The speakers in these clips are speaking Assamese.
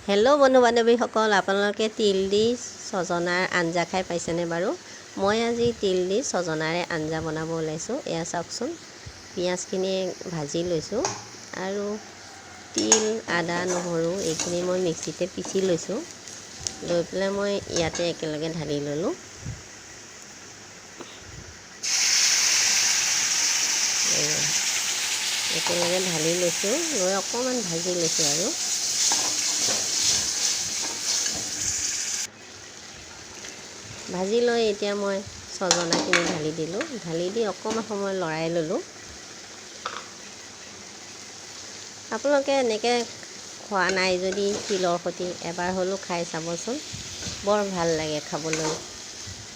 হেল্ল' বন্ধু বান্ধৱীসকল, আপোনালোকে তিল দি ছজনাৰ আঞ্জা খাই পাইছেনে বাৰু? মই আজি তিল দি ছজনাৰে আঞ্জা বনাব ওলাইছোঁ। এয়া চাওকচোন, পিঁয়াজখিনি ভাজি লৈছোঁ আৰু তিল, আদা, নহৰু এইখিনি মই মিক্সিতে পিচি লৈছোঁ। লৈ পেলাই মই ইয়াতে একেলগে ঢালি ল'লোঁ। একেলগে ঢালি লৈছোঁ, লৈ অকণমান ভাজি লৈছোঁ আৰু ভাজি লৈ এতিয়া মই ছজনাখিনি ঢালি দিলোঁ। ঢালি দি অকণমান সময় লৰাই ল'লোঁ। আপোনালোকে এনেকৈ খোৱা নাই যদি তিলৰ সৈতে এবাৰ হ'লেও খাই চাবচোন, বৰ ভাল লাগে খাবলৈ,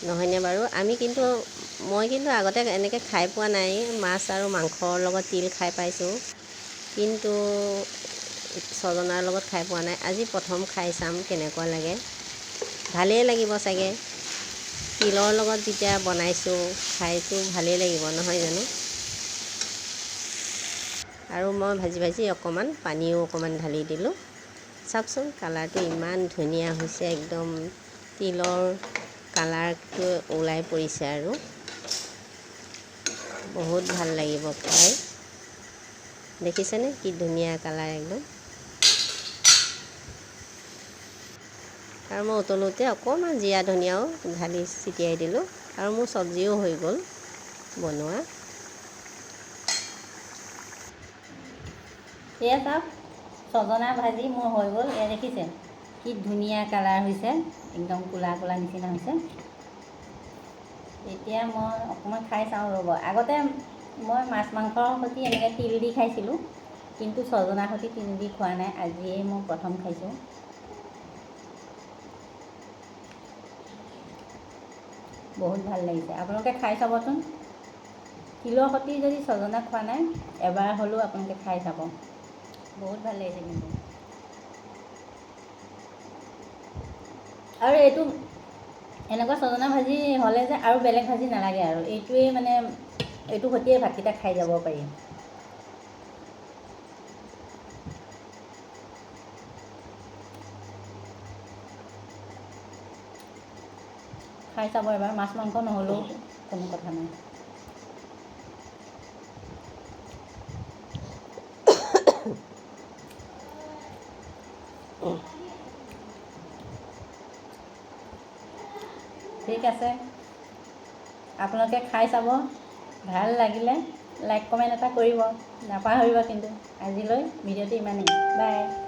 নহয়নে বাৰু? মই কিন্তু আগতে এনেকৈ খাই পোৱা নাই। মাছ আৰু মাংসৰ লগত তিল খাই পাইছোঁ, কিন্তু ছজনাৰ লগত খাই পোৱা নাই। আজি প্ৰথম খাই চাম কেনেকুৱা লাগে। ভালেই লাগিব চাগে। তিলৰ লগত যেতিয়া বনাইছোঁ, খাইছোঁ ভালেই লাগিব, নহয় জানো? আৰু মই ভাজি ভাজি অকণমান পানীও অকণমান ঢালি দিলোঁ। চাওকচোন, কালাৰটো ইমান ধুনীয়া হৈছে, একদম তিলৰ কালাৰটো ওলাই পৰিছে আৰু বহুত ভাল লাগিব খাই। দেখিছেনে কি ধুনীয়া কালাৰ একদম। আৰু মই উতলোতে অকণমান জীৰা ধনিয়াও ঢালি ছিটিয়াই দিলোঁ। আৰু মোৰ চব্জিও হৈ গ'ল বনোৱা। এয়া চাওক, ছজনা ভাজি মোৰ হৈ গ'ল। এয়া দেখিছে কি ধুনীয়া কালাৰ হৈছে, একদম ক'লা ক'লা নিচিনা হৈছে। এতিয়া মই অকণমান খাই চাওঁ ৰ'ব। আগতে মই মাছ মাংসৰ সৈতে এনেকৈ তিল দি খাইছিলোঁ, কিন্তু ছজনাৰ সৈতে তিল দি খোৱা নাই। আজিয়েই মই প্ৰথম খাইছোঁ। বহুত ভাল লাগিছে, আপোনালোকে খাই চাবচোন। তিলৰ সৈতে যদি ছজনা খোৱা নাই, এবাৰ হ'লেও আপোনালোকে খাই চাব, বহুত ভাল লাগিছে কিন্তু। আৰু এইটো এনেকুৱা ছজনা ভাজি হ'লে যে আৰু বেলেগ ভাজি নালাগে আৰু এইটোৱেই মানে, এইটো সৈতেই ভাতকেইটা খাই যাব পাৰি। খাই চাব এবাৰ, মাছ মাংস নহ'লেও কোনো কথা নাই। ঠিক আছে, আপোনালোকে খাই চাব। ভাল লাগিলে লাইক কমেণ্ট এটা কৰিব নাপাহৰিব কিন্তু। আজিলৈ ভিডিঅ'টো ইমানেই, বাই।